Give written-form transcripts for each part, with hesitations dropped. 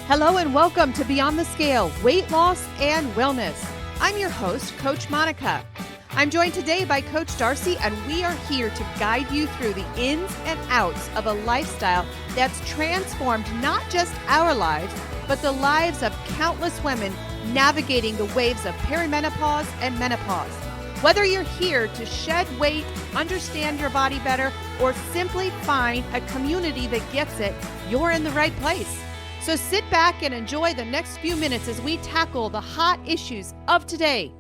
Hello and welcome to Beyond the Scale, Weight Loss and Wellness. I'm your host, Coach Monica. I'm joined today by Coach Darcy, and we are here to guide you through the ins and outs of a lifestyle that's transformed not just our lives, but the lives of countless women navigating the waves of perimenopause and menopause. Whether you're here to shed weight, understand your body better, or simply find a community that gets it, you're in the right place. So sit back and enjoy the next few minutes as we tackle the hot issues of today.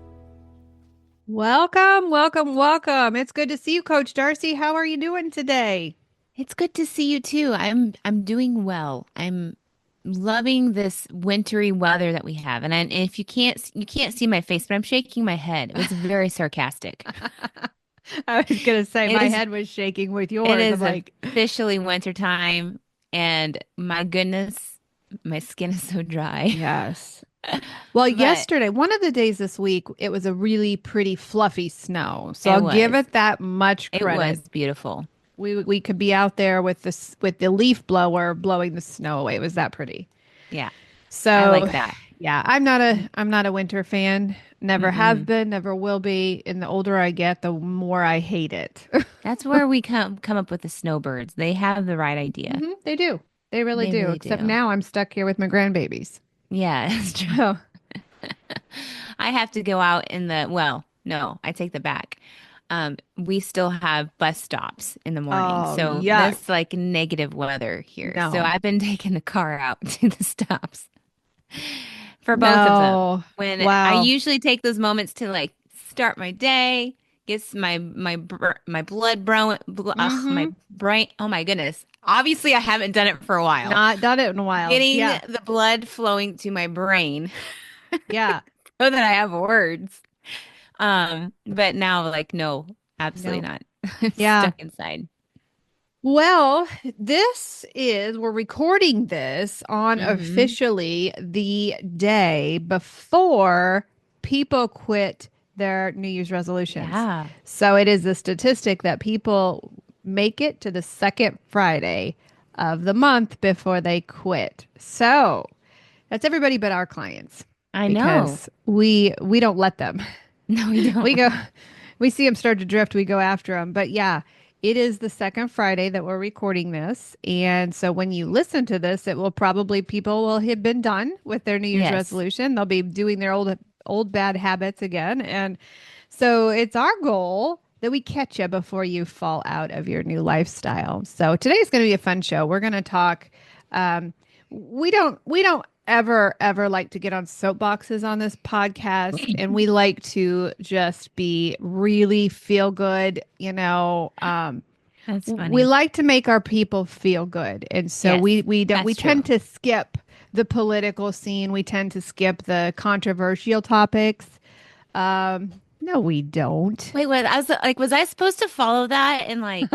Welcome, welcome, welcome. It's good to see you, Coach Darcy. How are you doing today? It's good to see you too. I'm doing well. I'm loving this wintry weather that we have. And if you can't see my face, but I'm shaking my head. It was very sarcastic. I was going to say my It is head was shaking with yours. it is I'm like, officially wintertime, and my goodness, my skin is so dry. yes. Well, But yesterday, one of the days this week, it was a really pretty fluffy snow. So it I'll give was. it that much It was credit. beautiful. We could be out there with the leaf blower blowing the snow away. It was that pretty. Yeah, I So, like that. yeah, I'm not a winter fan. Never have Mm-mm. been, never will be. And the older I get, the more I hate it. That's where we come up with the snowbirds. They have the right idea. They do. They really They do. really Except do. now I'm stuck here with my grandbabies. Yeah, it's true. Oh, I have to go out well, no, I take that back. We still have bus stops in the morning. oh, So yuck. that's like negative weather here. So No, I've been taking the car out to the stops for both of them. no. When I Wow. usually take those moments to like start my day, gets my blood my Mm-hmm. brain. Oh my goodness. Obviously I haven't done it for a while. Not done it in a while. Getting Yeah. the blood flowing to my brain Yeah. so that I have words. But now like no, absolutely No. not. I'm Yeah. stuck inside. Well, we're recording this on Hmm. officially the day before people quit their New Year's resolutions. Yeah. So it is the statistic that people make it to the second Friday of the month before they quit. So that's everybody but our clients I know. because we don't let them. No, we We don't. go, we see them start to drift, we go after them. But yeah, it is the second Friday that we're recording this. And so when you listen to this, people will have been done with their New Year's Yes. resolution. They'll be doing their old bad habits again. And so it's our goal that we catch you before you fall out of your new lifestyle. So today's going to be a fun show. We're going to talk. Um, we don't ever like to get on soapboxes on this podcast, and we like to just be really feel good. That's We funny. like to make our people feel good, and so Yes, we don't we that's true. tend to skip the political scene. We tend to skip the controversial topics. No, we don't. Wait, what? I was like, was I supposed to follow that and like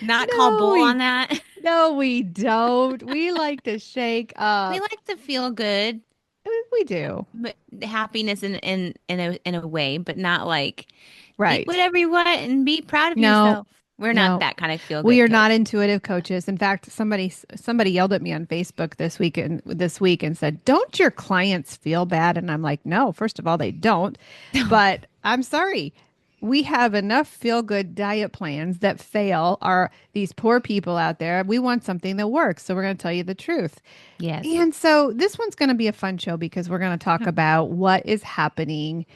not call No, bull on we that? no, we don't. We like to shake We up. like to feel good, We do. but happiness in a way, but not like eat Right. whatever you want and be proud of No, yourself. We're not no. that kind of feel We good are coach. not intuitive coaches. In fact, somebody yelled at me on Facebook this week and said, "Don't your clients feel bad?" And I'm like, "No, first of all, they don't. But I'm sorry. We have enough feel-good diet plans that fail are these poor people out there. We want something that works. So we're going to tell you the truth." Yes. And so this one's going to be a fun show because we're going to talk about what is happening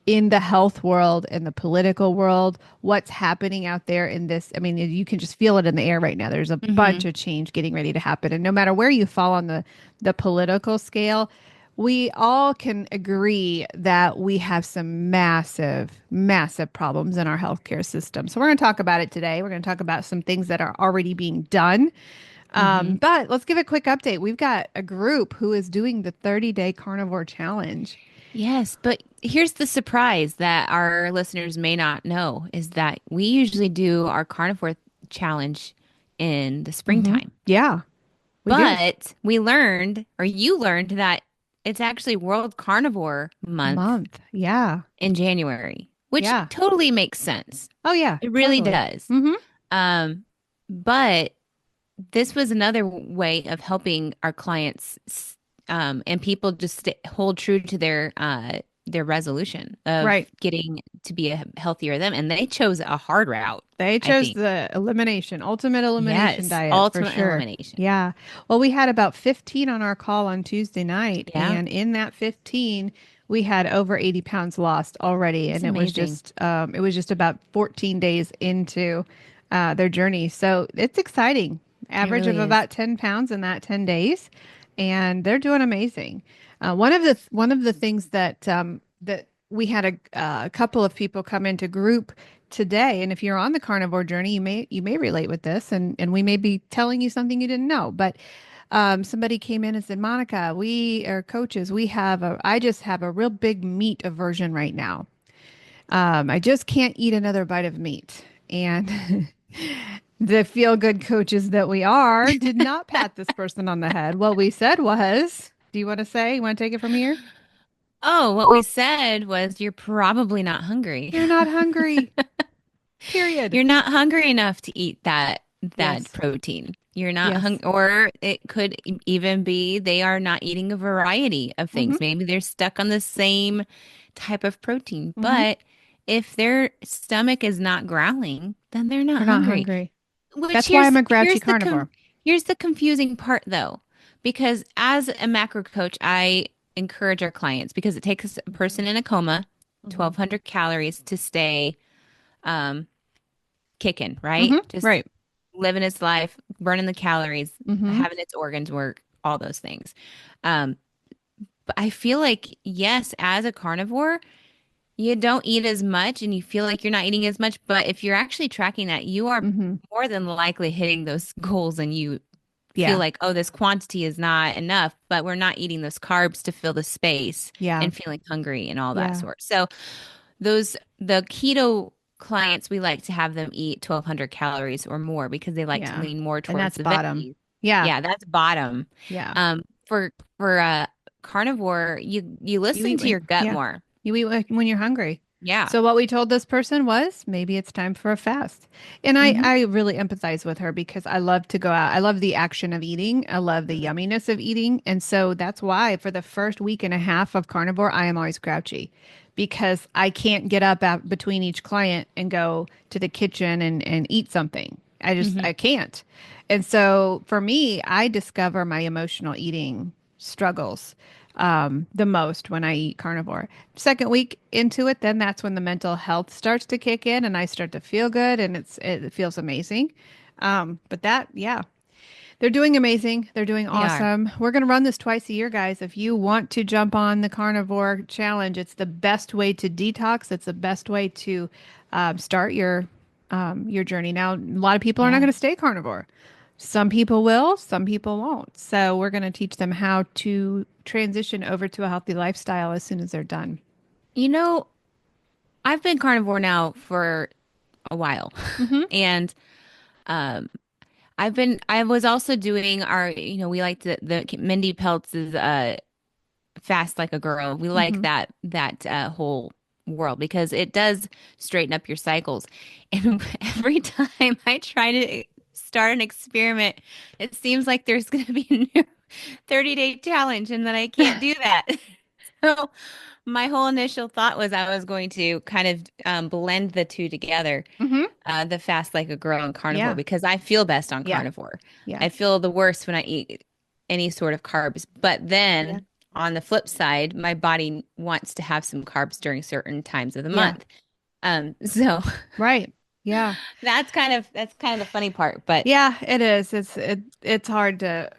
in the health world and the political world, what's happening out there in this. I mean, you can just feel it in the air right now. There's a bunch Hmm. of change getting ready to happen. And no matter where you fall on the political scale, we all can agree that we have some massive problems in our healthcare system. So we're going to talk about it today. We're going to talk about some things that are already being done. Hmm. But let's give a quick update. We've got a group who is doing the 30-day carnivore challenge. Yes, but here's the surprise that our listeners may not know is that we usually do our carnivore challenge in the Hmm. springtime. Yeah, we do. But we learned, or you learned, that it's actually World Carnivore Month Month. Yeah. in January, which Yeah. totally makes sense. Oh, yeah, It really totally. does. Hmm. Um, but this was another way of helping our clients and people just hold true to their resolution of Right. getting to be a healthier them, and they chose a hard route, They I chose think. the ultimate elimination Yes, diet for ultimate sure. elimination. Yeah. Well, we had about 15 on our call on Tuesday night, Yeah, and in that 15, we had over 80 pounds lost already, it's and amazing. it was just about 14 days into their journey. So it's exciting. It Average of really is. about 10 pounds in that 10 days, and they're doing amazing. One of the things that we had a couple of people come into group today, and if you're on the carnivore journey, you may relate with this, and we may be telling you something you didn't know. But somebody came in and said, Monica, we are coaches. I just have a real big meat aversion right now. I just can't eat another bite of meat. And the feel good coaches that we are did not pat this person on the head. What we said was, do you want to say? You want to take it from here? Oh, what we said was you're probably not hungry. You're not hungry. Period. You're not hungry enough to eat that Yes. protein. You're not Yes. or it could even be they are not eating a variety of Mm-hmm. things. Maybe they're stuck on the same type of protein. Mm-hmm. But if their stomach is not growling, then they're not They're not hungry. hungry. Which That's why I'm a grouchy carnivore. here's the confusing part though, because as a macro coach, I encourage our clients because it takes a person in a coma, Mm-hmm. 1,200 calories to stay um, kicking, right? Mm-hmm. Just Right. living its life, burning the calories, Mm-hmm. having its organs work, all those things. Um, but I feel like, yes, as a carnivore, you don't eat as much and you feel like you're not eating as much. But if you're actually tracking that, you are Mm-hmm. more than likely hitting those goals and you feel Yeah. like, oh, this quantity is not enough, but we're not eating those carbs to fill the space Yeah. and feeling hungry and all that Yeah. sort. So the keto clients, we like to have them eat 1,200 calories or more because they like to Yeah. lean more And towards that's the bottom. veggies. Yeah. Yeah, that's bottom. Yeah. For carnivore, you You listen eat to when, your gut yeah. more. You eat when you're hungry. Yeah. So what we told this person was maybe it's time for a fast. And Hmm. I really empathize with her because I love to go out. I love the action of eating. I love the yumminess of eating. And so that's why for the first week and a half of carnivore, I am always grouchy because I can't get up between each client and go to the kitchen and eat something. Hmm. I can't. And so for me, I discover my emotional eating struggles the most when I eat carnivore. Second week into it, then that's when the mental health starts to kick in and I start to feel good and it feels amazing. But that, yeah, they're doing amazing. They're doing They are. awesome. We're going to run this twice a year, guys. If you want to jump on the carnivore challenge, it's the best way to detox. It's the best way to start your journey. Now, a lot of people are not Yeah. going to stay carnivore. Some people will, some people won't. So we're going to teach them how to transition over to a healthy lifestyle as soon as they're done. You know, I've been carnivore now for a while. Mm-hmm. And um I was also doing we like the Mindy Peltz's fast like a girl. We like Mm-hmm. that whole world because it does straighten up your cycles. And every time I try to start an experiment, it seems like there's going to be a new 30-day challenge and that I can't do that. So my whole initial thought was I was going to kind of blend the two together, Mm-hmm. the fast like a girl and carnivore, Yeah. because I feel best on Yeah. carnivore. Yeah. I feel the worst when I eat any sort of carbs. But Yeah. then on the flip side, my body wants to have some carbs during certain times of the Yeah. month. So Right. Yeah. that's kind of the funny part. But Yeah, it is. It's hard to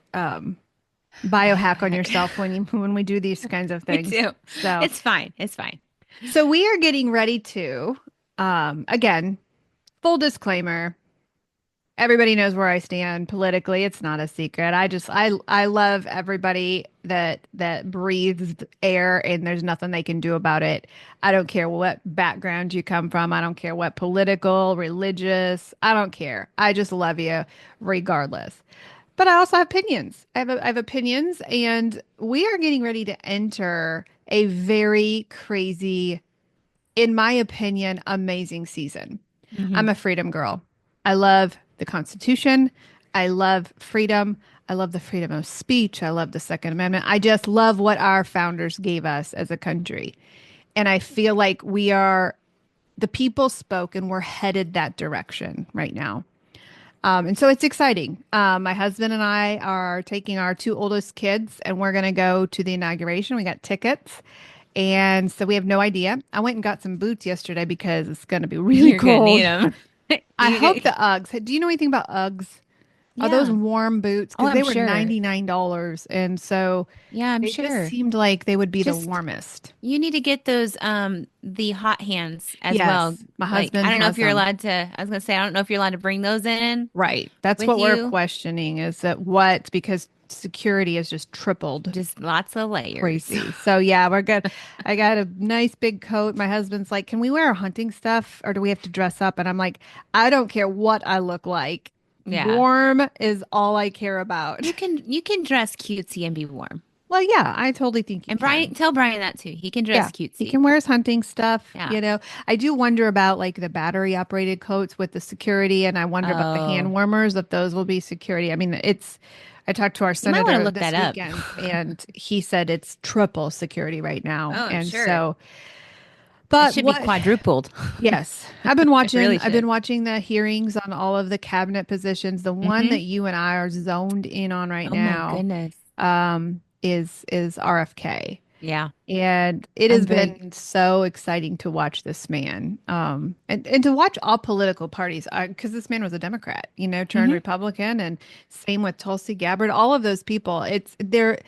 biohack on yourself when you when we do these kinds of me things. too. So It's fine. It's fine. so we are getting ready to again, full disclaimer, everybody knows where I stand politically. It's not a secret. I love everybody that breathes air and there's nothing they can do about it. I don't care what background you come from. I don't care what political, religious. I don't care. I just love you regardless. But I also have opinions. I have opinions, and we are getting ready to enter a very crazy, in my opinion, amazing season. Hmm. I'm a freedom girl. I love the Constitution. I love freedom. I love the freedom of speech. I love the Second Amendment. I just love what our founders gave us as a country. And I feel like the people spoke and we're headed that direction right now. And so it's exciting. My husband and I are taking our two oldest kids and we're going to go to the inauguration. We got tickets. And so we have no idea. I went and got some boots yesterday because it's going to be really You're gonna need cold. them. I hope the Uggs. Do you know anything about Uggs? Are those Yeah. warm boots? Oh, Because I'm they were sure. $99. And so Yeah, I'm they just sure. seemed like they would be the Just warmest. you need to get those the hot hands as well. Yes, my Like I husband don't know has if you're them. allowed to I was gonna say I don't know if you're allowed to bring those in Right. That's with what we're you. questioning is that what, because security has just tripled. Just lots of layers. Crazy. So yeah, we're good. I got a nice big coat. My husband's like, "Can we wear our hunting stuff or do we have to dress up?" And I'm like, "I don't care what I look like. Yeah. Warm is all I care about." You can dress cutesy and be warm. Well, yeah, I totally think you And Brian, can. tell Brian that too. He can dress Yeah, he cutesy. can wear his hunting stuff, Yeah. I do wonder about like the battery operated coats with the security, and I wonder about the hand Oh, warmers, if those will be security. I mean, I talked to our you might want to senator look that this up. weekend, and he said it's triple security right now. Oh, I'm And sure. so, It but should be what, quadrupled. yes, It really I've been should. watching the hearings on all of the cabinet positions. The one Hmm. that you and I are zoned in on right Oh my now, goodness. is RFK. Yeah. And it I'm has very been so exciting to watch this man, and to watch all political parties, because this man was a Democrat, turned hmm Republican, and same with Tulsi Gabbard. All of those people, they're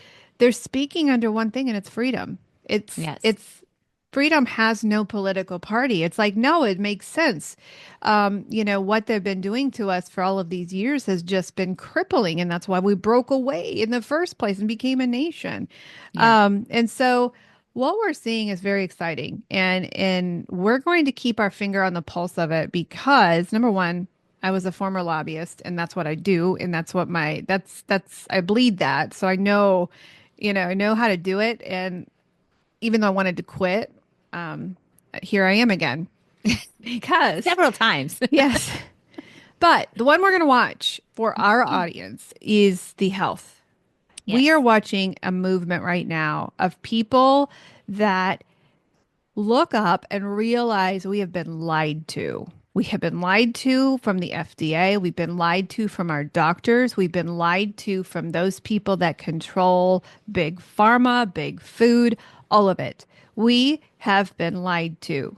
speaking under one thing, and it's freedom. Yes. It's freedom has no political party. It's like, no, it makes sense. What they've been doing to us for all of these years has just been crippling, and that's why we broke away in the first place and became a nation. Yeah. And so what we're seeing is very exciting, and we're going to keep our finger on the pulse of it because number one, I was a former lobbyist, and that's what I do, and that's what that's I bleed that, so I know how to do it, and even though I wanted to quit, um, here I am again because Several times. yes, but the one we're going to watch for our audience is the health. We are Yes. watching a movement right now of people that look up and realize we have been lied to. We have been lied to from the FDA. We've been lied to from our doctors. We've been lied to from those people that control big pharma, big food, all of it. We have been lied to.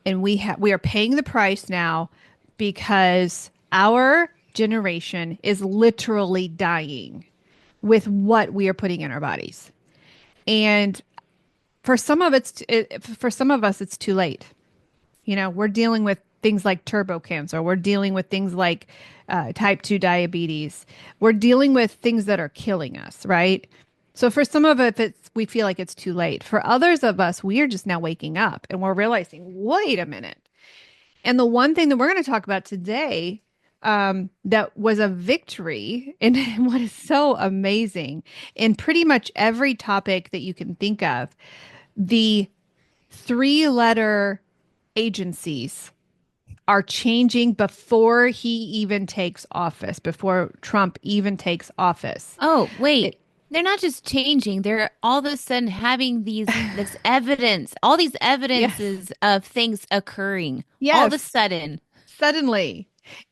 And we are paying the price now because our generation is literally dying with what we are putting in our bodies. And for some of us, it's too late. We're dealing with things like turbo cancer. We're dealing with things like type 2 diabetes. We're dealing with things that are killing us, right? So for some of it, we feel like it's too late. For others of us, we are just now waking up and we're realizing, wait a minute. And the one thing that we're going to talk about today, that was a victory and what is so amazing in pretty much every topic that you can think of, the three-letter agencies are changing before he even takes office, before Trump even takes office. Oh, wait. It, They're not just changing. They're all of a sudden having this evidence, all these yes, evidences of things occurring all of a yes, sudden. suddenly.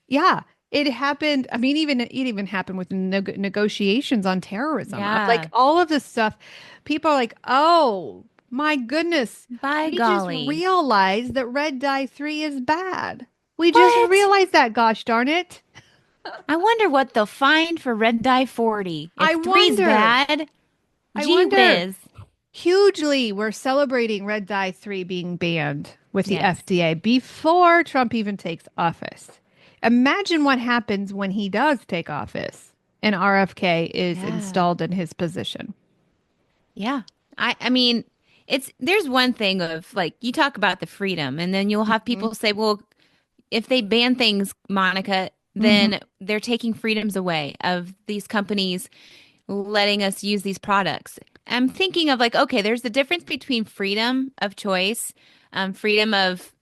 Yeah, it happened. I mean, it even happened with negotiations on terrorism. Like Yeah. all of this stuff, people are like, "Oh my goodness, By we just golly. realized that red dye 3 is bad. We just What? realized that, gosh darn it." I wonder what they'll find for red dye 40. If I three's wonder. bad, I gee wonder. whiz. Hugely, we're celebrating red dye 3 being banned with the Yes. FDA before Trump even takes office. Imagine what happens when he does take office and RFK is Yeah. installed in his position. Yeah. I mean, there's one thing of like you talk about the freedom and then you'll have Mhm. people say, well, if they ban things, Monica, Mhm. then they're taking freedoms away of these companies letting us use these products. I'm thinking of like, okay, there's the difference between freedom of choice freedom of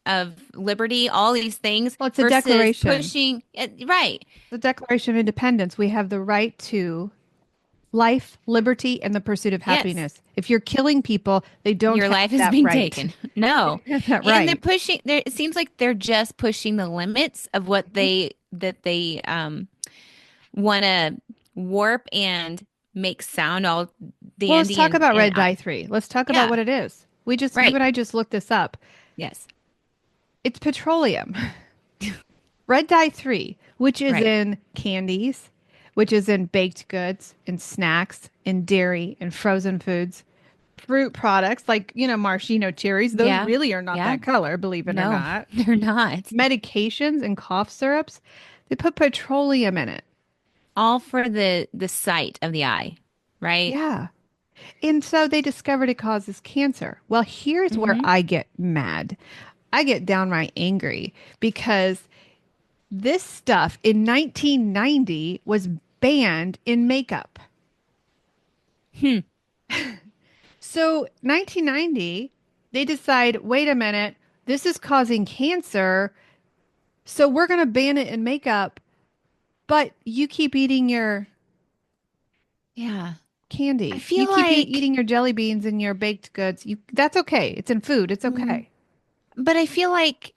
liberty, all these things Well, it's a versus declaration. pushing right. The Declaration of Independence. We have the right to life, liberty, and the pursuit of Yes. happiness. If you're killing people, they don't Your have life is that being right. taken. No. They have that And they're right. pushing there it seems like they're just pushing the limits of what they want to warp and make sound all Well, let's dandy talk about and red dye 3. Let's talk about yeah, what it is. You right. and I just looked this up. Yes. It's petroleum. Red dye 3, which is Right. in candies, which is in baked goods, in snacks, in dairy, in frozen foods, fruit products like, maraschino cherries. Those Yeah. really are not Yeah. that color, believe it or No, not. they're not. Medications and cough syrups, they put petroleum in it. All for the sight of the eye, right? Yeah. And so they discovered it causes cancer. Well, here's where Mm-hmm. I get mad. I get downright angry because this stuff in 1990 was banned in makeup. Hmm. So 1990, they decide, wait a minute, this is causing cancer, so we're going to ban it in makeup, but you keep eating your Yeah. I candy. You feel keep like, eating your jelly beans and your baked goods. That's okay. It's in food. It's mm, okay. but I feel like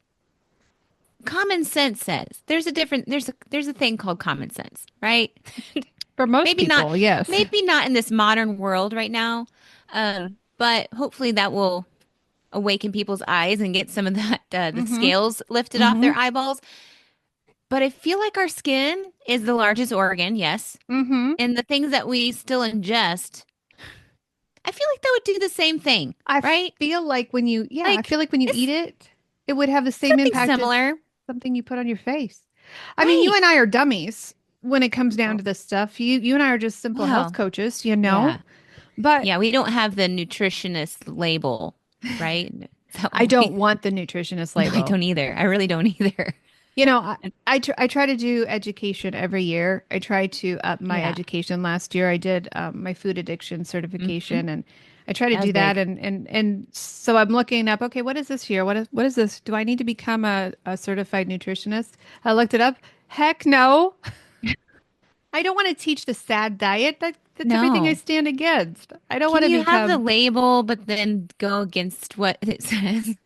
common sense says there's a thing called common sense, right? For most Maybe not, people, yes. maybe not in this modern world right now, but hopefully that will awaken people's eyes and get some of that the Mm-hmm. scales lifted off Mm-hmm. their eyeballs. But I feel like our skin is the largest organ, yes, Mm-hmm. and the things that we still ingest, I feel like that would do the same thing, I right? feel like I Like feel like when you eat it's it, it would have the same something impact as similar, something you put on your face. I mean, you right? and I are dummies when it comes down to this stuff. You and I are just simple health Well, coaches, yeah, But yeah. We don't have the nutritionist label, right? Is that I what don't we? want the nutritionist No, I label. don't either. I really don't either. You know, I try to do education every year. I tried to up my Yeah. education last year. I did my food addiction Hmm. certification, and I try to That was do that. big. And so I'm looking up. Okay, what is this here? What is this? Do I need to become a certified nutritionist? I looked it up. Heck no. I don't want to teach the sad diet. That's everything I No. stand against. I don't want Can to you have the become. label, but then go against what it says? Is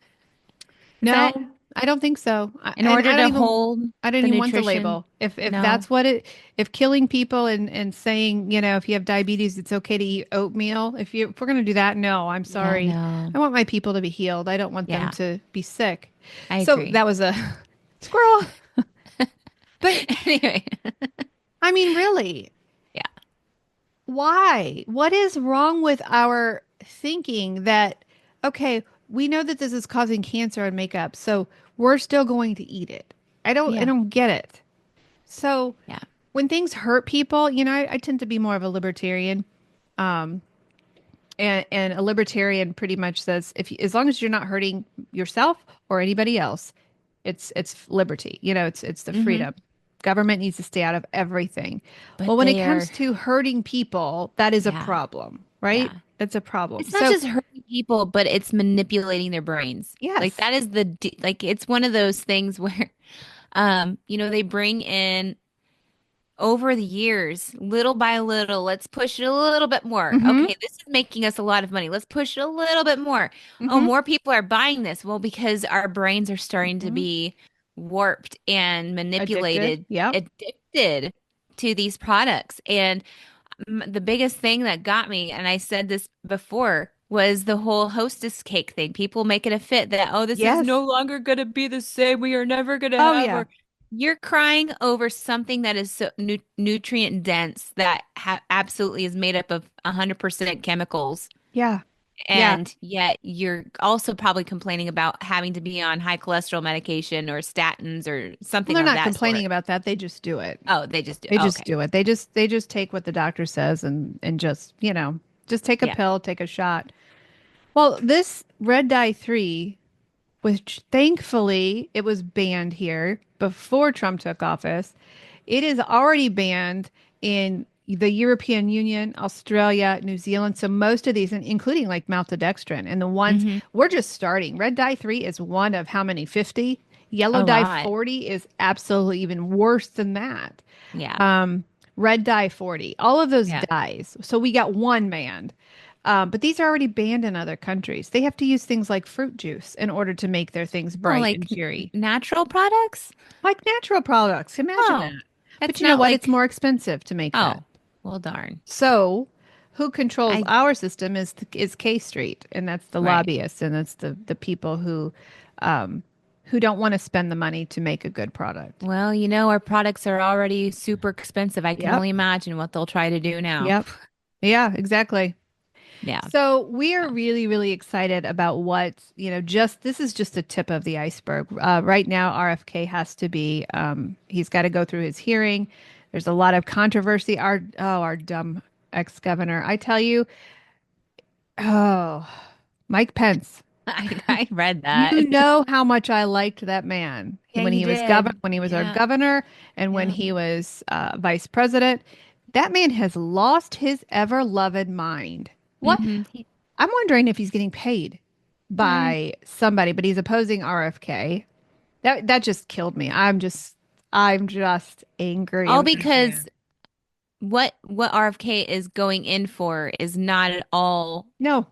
No, that I don't think so. in order to hold I don't the even want the nutrition? label. If No. that's what if killing people and saying, if you have diabetes, it's okay to eat oatmeal. If we're going to do that, no, I'm Yeah, sorry. no. I want my people to be healed. I don't want them Yeah, to be sick. I So agree. that was a squirrel. But Anyway, I mean, really, yeah. why? What is wrong with our thinking that, okay, we know that this is causing cancer in makeup, so we're still going to eat it. I Yeah. don't get it. So Yeah. when things hurt people, I tend to be more of a libertarian. Um, and a libertarian pretty much says as long as you're not hurting yourself or anybody else, it's liberty. It's the Hmm. freedom. Government needs to stay out of everything. Well, But when it they comes are, to hurting people, that is a yeah, problem, right? yeah. That's a problem. It's not So, just hurting people, but it's manipulating their brains. Like yes. that is like it's one of those things where they bring in over the years, little by little, let's push it a little bit more. Mm-hmm. Okay, this is making us a lot of money. Let's push it a little bit more. Oh, Mm-hmm. more people are buying this. Well, because our brains are starting to Mm-hmm. be warped and Addicted. manipulated, Yep. addicted to these products. And the biggest thing that got me, and I said this before, was the whole hostess cake thing. People make it a fit that, oh, this is Yes. no longer going to be the same. We are never going to Oh have yeah. our. You're crying over something that is so nutrient dense that absolutely is made up of 100% chemicals. Yeah. Yeah. And yet you're also probably complaining about having to be on high cholesterol medication or statins or Well, something they're of not that complaining sort. about that. They just do it. Oh, they just do. They just Okay. do it. They just take what the doctor says and just take a Yeah. pill, take a shot. Well, this red dye 3, which thankfully it was banned here before Trump took office, it is already banned in the European Union, Australia, New Zealand. So most of these, including like maltodextrin, and the ones Hmm. we're just starting. Red dye 3 is one of how many? 50. Yellow A dye lot. 40 is absolutely even worse than that. Yeah. Um, red dye 40, all of those Yeah. dyes. So we got one banned. But these are already banned in other countries. They have to use things like fruit juice in order to make their things Oh, bright and like cheery, natural products? like natural products. Imagine Oh, that. But that's you know not what? It's like, more expensive to make that. oh, well, darn. So, who controls I, our system is K Street, and that's the right. lobbyists, and that's the people who don't want to spend the money to make a good product. Well, our products are already super expensive. I can Yep. only imagine what they'll try to do now. Yep. Yeah, exactly. Yeah. So we are Yeah. really, really excited about just this is just the tip of the iceberg. Right now, RFK has to be, he's got to go through his hearing. There's a lot of controversy. Our dumb ex-governor. I tell you, oh, Mike Pence. I read that. You know how much I liked that man Yeah, when you he was governor, did. when he was our Yeah. governor, and when Yeah. he was vice president. That man has lost his ever-loved mind. What? Hmm. I'm wondering if he's getting paid by somebody, but he's opposing RFK. That just killed me. I'm just angry All with that because man. what RFK is going in for is not at all No,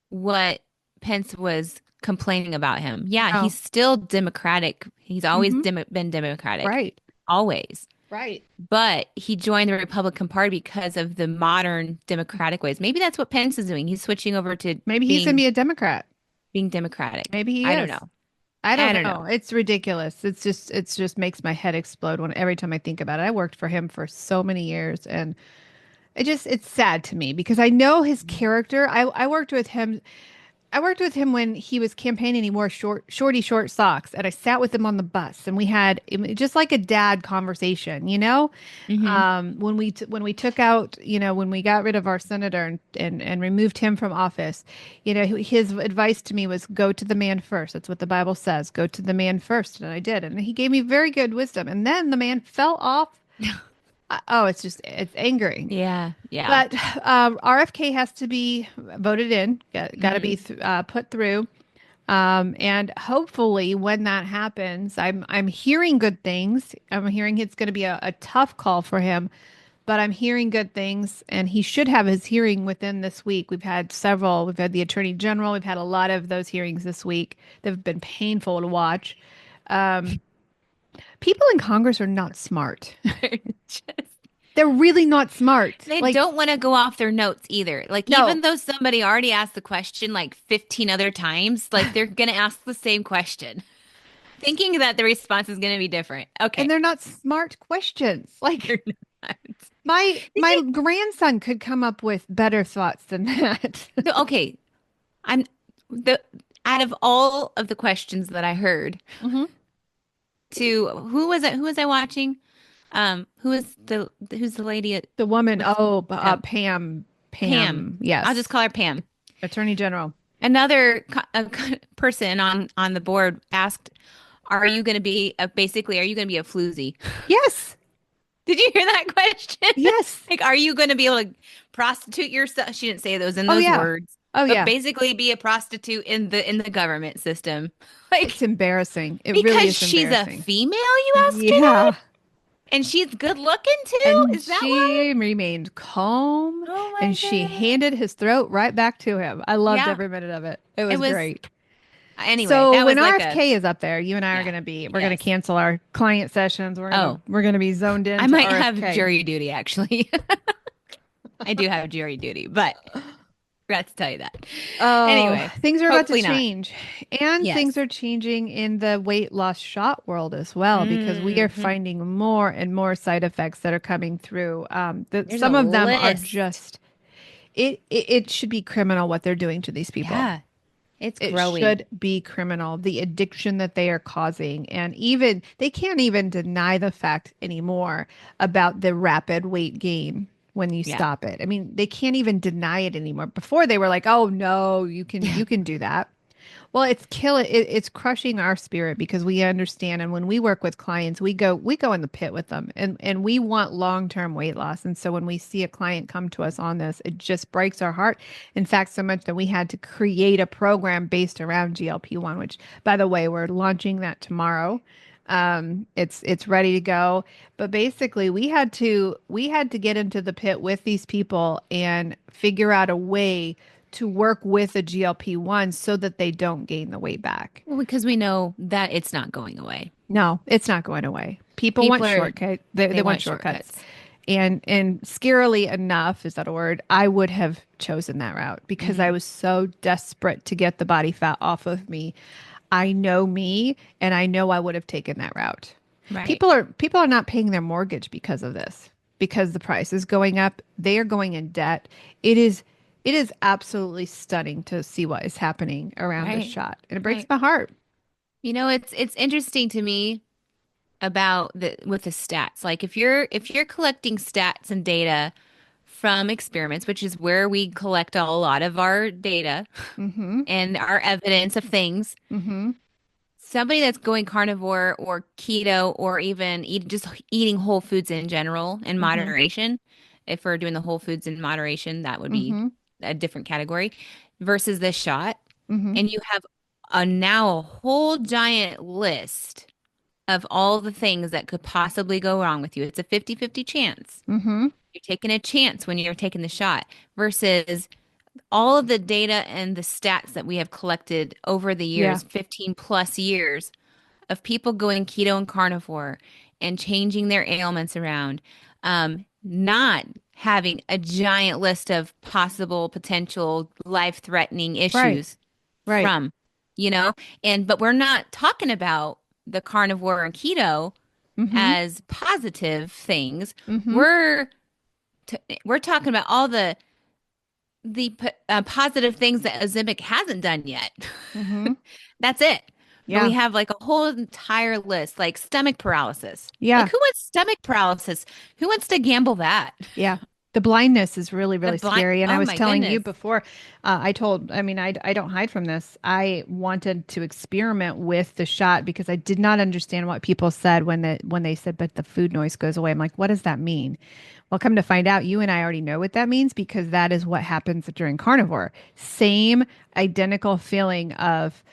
what Pence was complaining about him. Yeah, no. he's still Democratic. He's always Hmm. been Democratic, Right. always. Right. But he joined the Republican Party because of the modern Democratic ways. Maybe that's what Pence is doing. He's switching over to Maybe he's gonna being be a Democrat. being Democratic. Maybe he I don't is. know. I I don't don't know. know. It's ridiculous. It's just makes my head explode when every time I think about it. I worked for him for so many years, and it's sad to me because I know his character. I worked with him when he was campaigning. He wore short socks, and I sat with him on the bus, and we had just like a dad conversation, Hmm. when we took out, when we got rid of our senator and removed him from office, his advice to me was go to the man first. That's what the Bible says. Go to the man first, and I did, and he gave me very good wisdom. And then the man fell off. Oh, it's angering. Yeah, yeah. But RFK has to be voted in, got to be Hmm. put through. And hopefully, when that happens, I'm hearing good things. I'm hearing it's going to be a tough call for him, but I'm hearing good things, and he should have his hearing within this week. We've had several. We've had the Attorney General. We've had a lot of those hearings this week. They've been painful to watch. Um, People in Congress are not smart. Just They're really not smart. they Like, don't want to go off their notes either. Like, no. even though somebody already asked the question like 15 other times, like they're going to ask the same question, thinking that the response is going to be different. And Okay. they're not smart questions. Like They're not. Did my you? grandson could come up with better thoughts than that. No, okay. I'm the out of all of the questions that I heard Hmm. to who was it? Who was I watching? Who's the lady at The woman, what's Pam, Pam. I'll just yes, call her Pam. Attorney General. Another person on the board asked, "Are you going to be basically? Are you going to be a floozy?" Yes, Did you hear that question? yes. Like, are you going to be able to prostitute yourself? She didn't say those in Oh those yeah, words, oh but yeah. basically be a prostitute in the government system. Like, It's embarrassing. It really because is she's a embarrassing. female, you asked her that? Yeah. And she's good looking too? And Is that why? she remained calm, Oh my and she goodness. handed his throat right back to him. I loved Yeah, every minute of it. It it was was great. anyway, So that when was like a RFK is up there, you and I are yeah. going to be we're going to Yes. cancel our client sessions. We're going to Oh, we're going to be zoned I into might have RFK. jury duty actually. I do have jury duty, but forgot to tell you that. Oh, Anyway, things are about to hopefully not. change. And things Yes. are changing in the weight loss shot world as well, because we are Hmm. finding more and more side effects that are coming through. There's a Some of them are list. just, it should be criminal what they're doing to these people. Yeah, it's It growing. should be criminal, the addiction that they are causing. And even they can't even deny the fact anymore about the rapid weight gain when you Yeah. stop it. I mean, they can't even deny it anymore. Before they were like, "Oh no, you can do that." Well, it's crushing our spirit because we understand, and when we work with clients, we go in the pit with them, and we want long-term weight loss. And so when we see a client come to us on this, it just breaks our heart. In fact, so much that we had to create a program based around GLP-1, which, by the way, we're launching that tomorrow. It's ready to go. But basically, we had to get into the pit with these people and figure out a way to work with a GLP-1 so that they don't gain the weight back. Well, because we know that it's not going away. No, it's not going away. People want People are, shortcut. They they want want shortcuts. shortcuts. And scarily enough, is that a word? I would have chosen that route because I Hmm. was so desperate to get the body fat off of me. I know me, and I know I would have taken that route. Right. People are not paying their mortgage because of this, because the price is going up. They are going in debt. It is absolutely stunning to see what is happening around this Right. shot, and it breaks Right. my heart. It's interesting to me about the with the stats. Like if you're collecting stats and data from experiments, which is where we collect a lot of our data Mm-hmm. and our evidence of things, Mm-hmm. somebody that's going carnivore or keto or even just eating whole foods in general in Mm-hmm. moderation, if we're doing the whole foods in moderation, that would be Mm-hmm. a different category versus this shot. Mm-hmm. And you have now a whole giant list of all the things that could possibly go wrong with you. It's a 50-50 chance. Mm-hmm. You're taking a chance when you're taking the shot versus all of the data and the stats that we have collected over the Yeah. years, 15 plus years of people going keto and carnivore and changing their ailments around, not having a giant list of possible potential life-threatening Right. issues Right. from, you know, but we're not talking about the carnivore and keto Mm-hmm. as positive things. Mm-hmm. We're we're talking about all positive things that Ozempic hasn't done yet. Mm-hmm. That's it. But we Yeah. have like a whole entire list, like stomach paralysis. Like Yeah. who wants stomach paralysis? Who wants to gamble that? Yeah. The blindness is really, The really blind. scary. And I Oh was my telling you goodness. before, I mean, I don't hide from this. I wanted to experiment with the shot because I did not understand what people said when they said, but the food noise goes away. I'm like, what does that mean? Well, come to find out, you and I already know what that means because that is what happens during carnivore. Same identical feeling of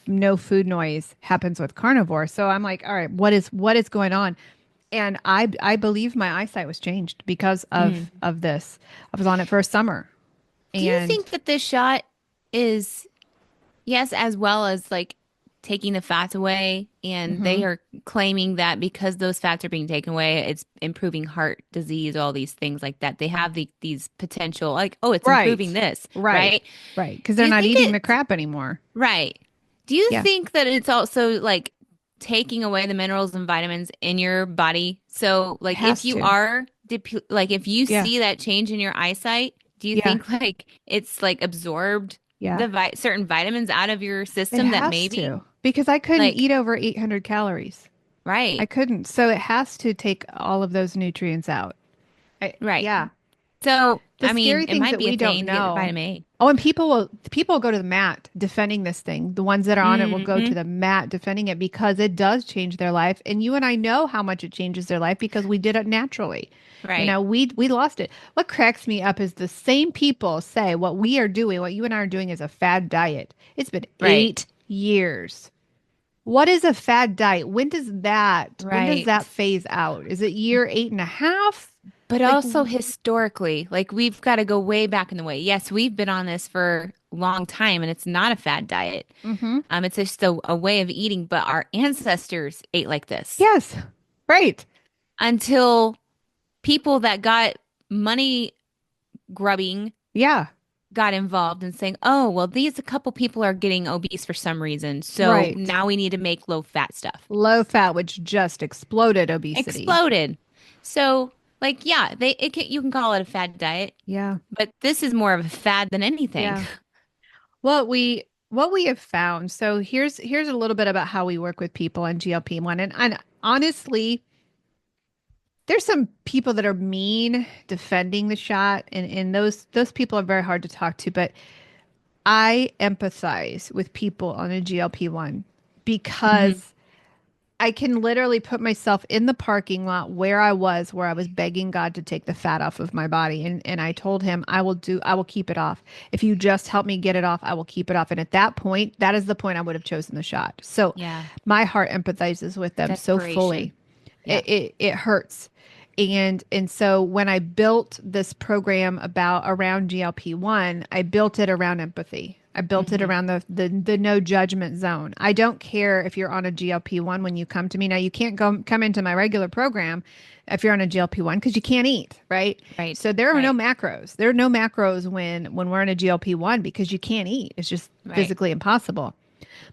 no food noise happens with carnivore. So I'm like, all right, what is going on? And I believe my eyesight was changed because Mm. of this. I was on it for a summer, Do you and think that this shot is, yes, as well as like taking the fats away, and hmm they are claiming that because those fats are being taken away, it's improving heart disease, all these things like that. They have these potential, like, oh, it's improving right, this, right, right? right, because Do they're you not think eating the it, crap anymore. right? Do you Yeah, think that it's also like taking away the minerals and vitamins in your body? So, it like, if has you to. are, like, if you Yeah, see that change in your eyesight, do you yeah, think like it's like absorbed yeah. the certain vitamins out of your It system that has maybe to because I couldn't like, eat over 800 calories. I right, couldn't. So it has to take all of those nutrients out. right. Yeah. So, The I mean, scary it things might that be a we don't thing to get the know. vitamin A. Oh, and people will go to the mat defending this thing. The ones that are on it will go to Hmm. the mat defending it because it does change their life. And you and I know how much it changes their life because we did it naturally. You Right, know, we lost it. What cracks me up is the same people say what we are doing, what you and I are doing is a fad diet. It's been right, 8 years. What is a fad diet? When does that right. phase out? Is it year eight and a half? But Like, also historically, like we've got to go way back in the way. Yes, we've been on this for a long time and it's not a fad diet. mm-hmm. It's just a way of eating, but our ancestors ate like this Yes. Right. until people that got money grubbing Yeah. got involved in saying, "Oh, well, these a couple people are getting obese for some reason, so Right. now we need to make low fat stuff." Low fat, which just exploded obesity. Exploded. So, like, yeah, you can call it a fad diet, Yeah. but this is more of a fad than anything. Yeah. What we have found. So here's a little bit about how we work with people on GLP-1. And honestly, there's some people that are mean defending the shot, and those people are very hard to talk to. But I empathize with people on a GLP-1 Hmm. because I can literally put myself in the parking lot where I was begging God to take the fat off of my body. And I told him, I will keep it off. If you just help me get it off, I will keep it off. And at that point, that is the point I would have chosen the shot. So Yeah. my heart empathizes with them so fully. Desperation. Yeah. It hurts. And so when I built this program about around GLP-1, I built it around empathy. I built it Hmm. around the no judgment zone. I don't care if you're on a GLP-1 when you come to me. Now you can't come into my regular program if you're on a GLP-1 because you can't eat, right? Right. So there are no Right. macros. There are no macros when we're on a GLP-1 because you can't eat. It's just Right. physically impossible.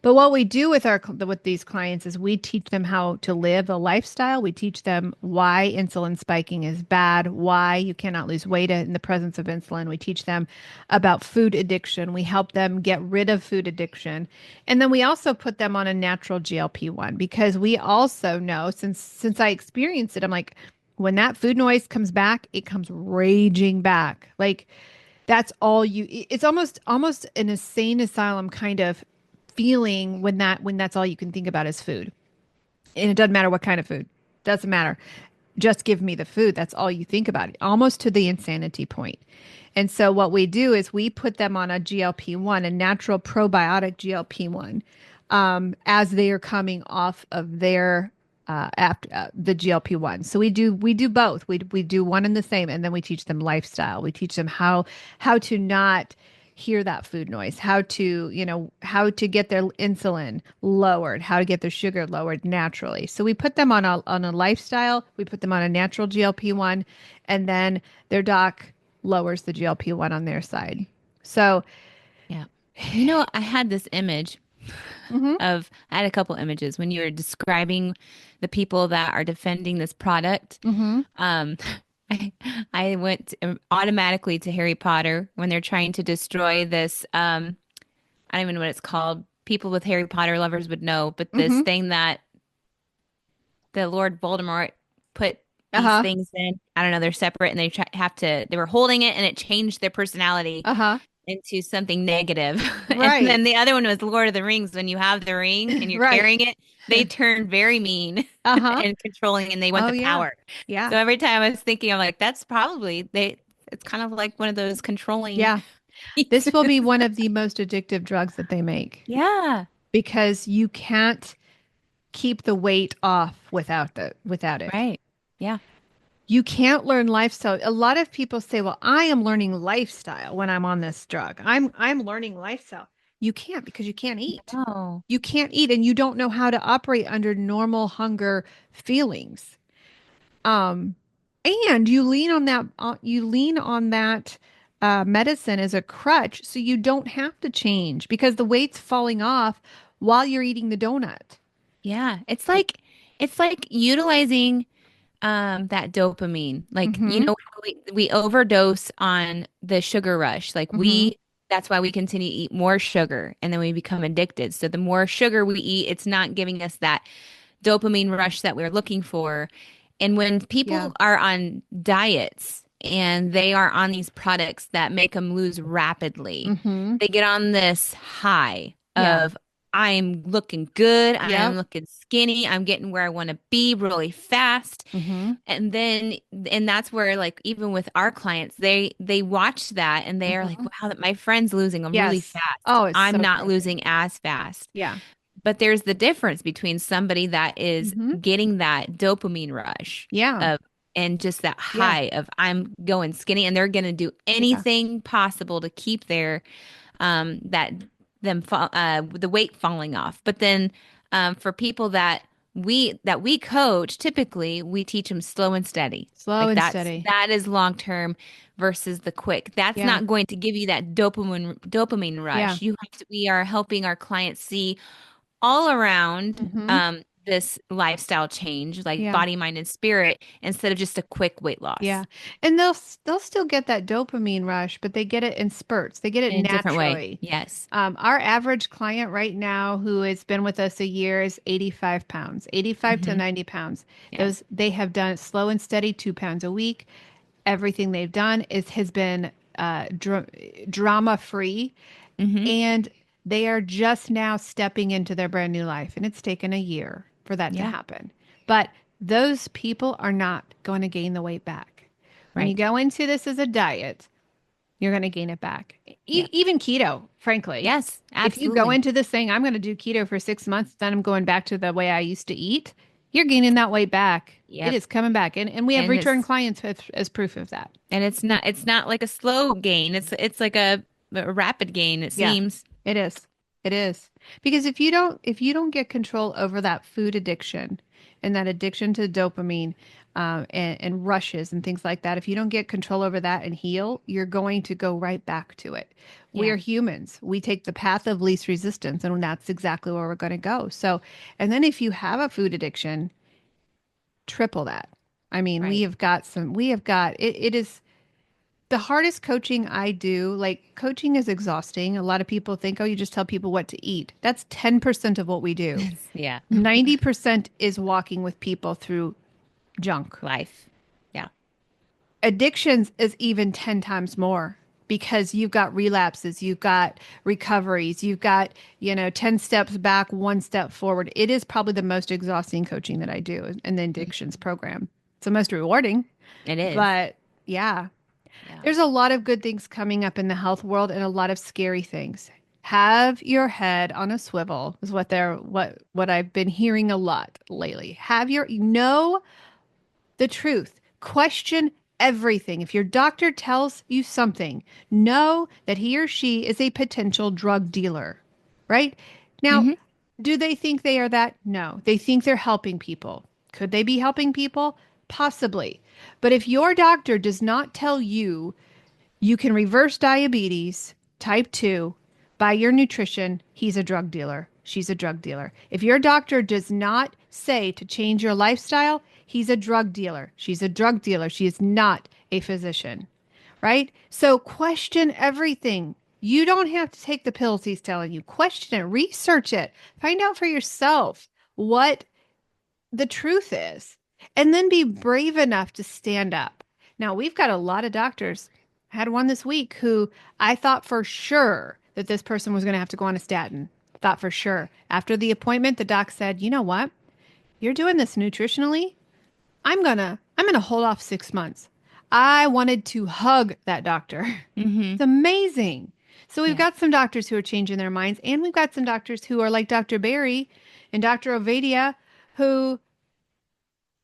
But what we do with with these clients is we teach them how to live a lifestyle. We teach them why insulin spiking is bad, why you cannot lose weight in the presence of insulin. We teach them about food addiction. We help them get rid of food addiction. And then we also put them on a natural GLP-1 because we also know since I experienced it, I'm like when that food noise comes back, it comes raging back. Like that's all you it's almost an insane asylum kind of feeling when that's all you can think about is food. And it doesn't matter what kind of food. Doesn't matter. Just give me the food. That's all you think about it. Almost to the insanity point. And so what we do is we put them on a GLP-1, a natural probiotic GLP-1, as they are coming off of their after the GLP-1. So we do both. We do one and the same, and then we teach them lifestyle. We teach them how to not hear that food noise, how to get their insulin lowered, how to get their sugar lowered naturally. So we put them on a lifestyle, we put them on a natural GLP-1, and then their doc lowers the GLP-1 on their side. So, Yeah. You know, I had this image mhm, I had a couple images when you were describing the people that are defending this product. mhm, Um, I, I went automatically to Harry Potter when they're trying to destroy this. I don't even know what it's called. People with Harry Potter lovers would know, but this mhm, thing that the Lord Voldemort put these uh-huh, things in. I don't know. They're separate and have to, they were holding it and it changed their personality uh-huh, into something negative. And then right, the other one was Lord of the Rings. When you have the ring and you're right, carrying it, they turn very mean uh-huh, and controlling and they want oh the yeah, power. yeah, So every time I was thinking, I'm like, that's probably it's kind of like one of those controlling yeah. This will be pieces. one of the most addictive drugs that they make Yeah. because you can't keep the weight off without it. Right. Yeah. You can't learn lifestyle. A lot of people say, "Well, I am learning lifestyle when I'm on this drug. I'm learning lifestyle." You can't because you can't eat. Oh, You can't eat and you don't know how to operate under normal hunger feelings. Um and you lean on that medicine as a crutch so you don't have to change because the weight's falling off while you're eating the donut. yeah. It's like utilizing that dopamine. Like, you Mm-hmm. know, we overdose on the sugar rush. Like Mm-hmm. that's why we continue to eat more sugar and then we become addicted. So the more sugar we eat, it's not giving us that dopamine rush that we're looking for. And when Yeah. people are on diets and they are on these products that make them lose rapidly, Mm-hmm. they get on this high Yeah. of I'm looking good, I am Yep. looking skinny, I'm getting where I want to be really fast. Mm-hmm. And then and that's where like even with our clients, they watch that and they are like, Mm-hmm. wow, that my friend's losing them really Yes. fast. Oh, it's I'm so not crazy. losing as fast. Yeah. But there's the difference between somebody that is Mm-hmm. getting that dopamine rush Yeah. of and just that Yeah. high of I'm going skinny and they're going to do Yeah. anything possible to keep their that the weight falling off. But then for people that we coach, typically we teach them slow and steady. Slow Like and steady. that is long term versus the quick. That's Yeah. not going to give you that dopamine Yeah. rush. We are helping our clients see all around Mm-hmm. this lifestyle change, like Yeah. body, mind, and spirit, instead of just a quick weight Yeah. loss And they'll still get that dopamine rush, but they get it in spurts. They get it in a different way. naturally. Yes. Our average client right now who has been with us a year is 85 pounds, 85 to Hmm. 90 pounds. Yes. They have done it slow and steady, 2 pounds a week. Everything they've done has been drama free. Mm-hmm. and they are just now stepping into their brand new life. And it's taken a year for that to Yeah. happen. But those people are not going to gain the weight back. When you Right. go into this as a diet, you're going to gain it back. Yeah. Even keto, frankly. Yes, If you go absolutely. into this saying, I'm going to do keto for 6 months, then I'm going back to the way I used to eat, you're gaining that weight back. It Yep. is coming back. And we have And return it's clients as proof of that. and it's not like a slow gain. It's like a rapid gain, it Yeah, seems. it is. It is. Because if you don't get control over that food addiction and that addiction to dopamine and rushes and things like that, if you don't get control over that and heal, you're going to go right back to it. We Yeah. are humans. We take the path of least resistance, and that's exactly where we're going to go. So, and then if you have a food addiction, triple that. I mean, Right. we have got it is the hardest coaching I do. Like, coaching is exhausting. A lot of people think, oh, you just tell people what to eat. That's 10% of what we do. Yeah. 90% is walking with people through junk. Life. Yeah. Addictions is even 10 times more because you've got relapses, you've got recoveries, you've got, 10 steps back, one step forward. It is probably the most exhausting coaching that I do in the addictions program. It's the most rewarding, It is. but yeah, Yeah. there's a lot of good things coming up in the health world and a lot of scary things. Have your head on a swivel is what I've been hearing a lot lately. Have your know the truth. Question everything. If your doctor tells you something, know that he or she is a potential drug dealer, right? Now, Mm-hmm. do they think they are that? No. They think they're helping people. Could they be helping people? Possibly. But if your doctor does not tell you you can reverse diabetes type 2 by your nutrition, he's a drug dealer. She's a drug dealer. If your doctor does not say to change your lifestyle, he's a drug dealer. She's a drug dealer. She is not a physician, right? So question everything. You don't have to take the pills he's telling you. Question it, research it, find out for yourself what the truth is, and then be brave enough to stand up. Now, we've got a lot of doctors. I had one this week who I thought for sure that this person was going to have to go on a statin. Thought for sure. After the appointment, the doc said, "You know what? You're doing this nutritionally. I'm going to hold off 6 months." I wanted to hug that doctor. Mm-hmm. It's amazing. So we've Yeah. got some doctors who are changing their minds, and we've got some doctors who are like Dr. Barry and Dr. Ovadia, who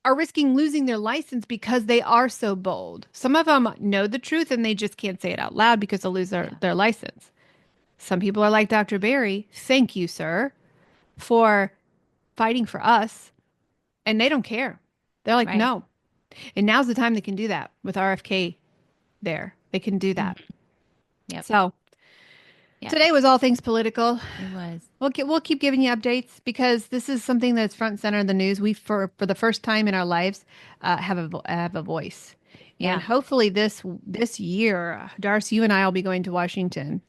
are risking losing their license because they are so bold. Some of them know the truth and they just can't say it out loud because they'll lose Yeah. their license. Some people are like Dr. Barry. Thank you, sir, for fighting for us. And they don't care. They're like, Right. no. And now's the time they can do that with RFK there. They can do that. Mm-hmm. Yep. So Yep. today was all things political. It was. We'll keep giving you updates because this is something that's front and center in the news. We for the first time in our lives have a voice, and Yeah. hopefully this year, Darcy, you and I will be going to Washington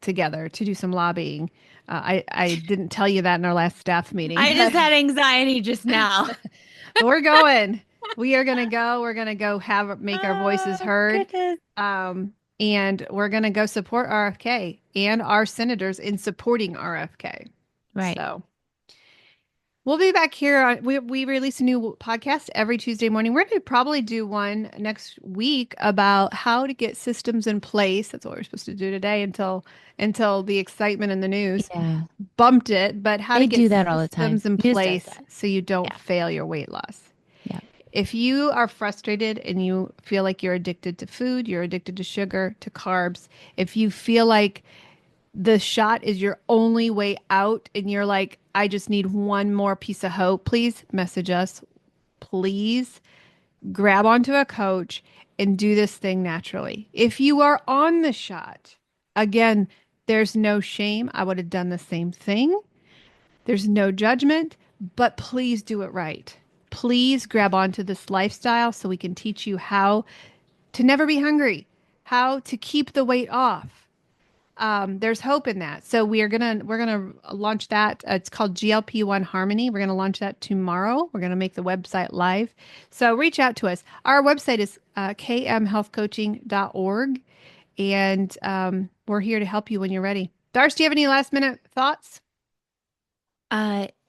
together to do some lobbying. I didn't tell you that in our last staff meeting, I just had anxiety just now. but we're going. We are gonna go. We're gonna go make our voices Oh, heard. goodness. And we're going to go support RFK and our senators in supporting RFK. Right. So we'll be back here. We release a new podcast every Tuesday morning. We're going to probably do one next week about how to get systems in place. That's what we're supposed to do today until the excitement in the news Yeah. bumped it. But how to They get do that all the time. systems in News does place that. so you don't Yeah. fail your weight loss. Yeah. If you are frustrated and you feel like you're addicted to food, you're addicted to sugar, to carbs, if you feel like the shot is your only way out and you're like, I just need one more piece of hope, please message us. Please grab onto a coach and do this thing naturally. If you are on the shot, again, there's no shame. I would have done the same thing. There's no judgment, but please do it right. Please grab onto this lifestyle so we can teach you how to never be hungry, how to keep the weight off. There's hope in that. So we're gonna launch that. It's called GLP-1 Harmony. We're gonna launch that tomorrow. We're gonna make the website live. So reach out to us. Our website is kmhealthcoaching.org. And we're here to help you when you're ready. Darcy, do you have any last minute thoughts?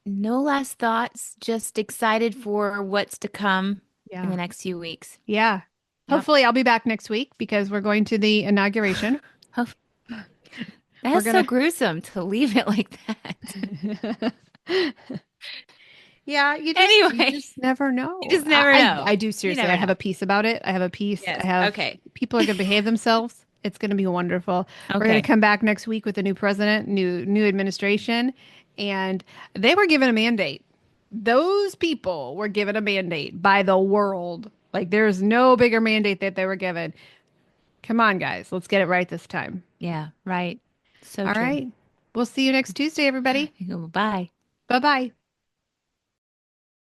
No last thoughts, just excited for what's to come in Yeah. the next few weeks. Yeah. Yep. Hopefully, I'll be back next week because we're going to the inauguration. Oh, We're that's so gonna. gruesome to leave it like that. Yeah, you Anyway, just never you know. just never know. I do You seriously. I never have a know. piece about it. I have a piece. I Yes. have Okay. people are going to behave themselves. It's going to be wonderful. We're going to Okay. come back next week with a new president, new administration, and they were given a mandate. Those people were given a mandate by the world. Like there's no bigger mandate that they were given. Come on, guys. Let's get it right this time. Yeah, right. So All true. right. We'll see you next Tuesday, everybody. Bye. Bye-bye.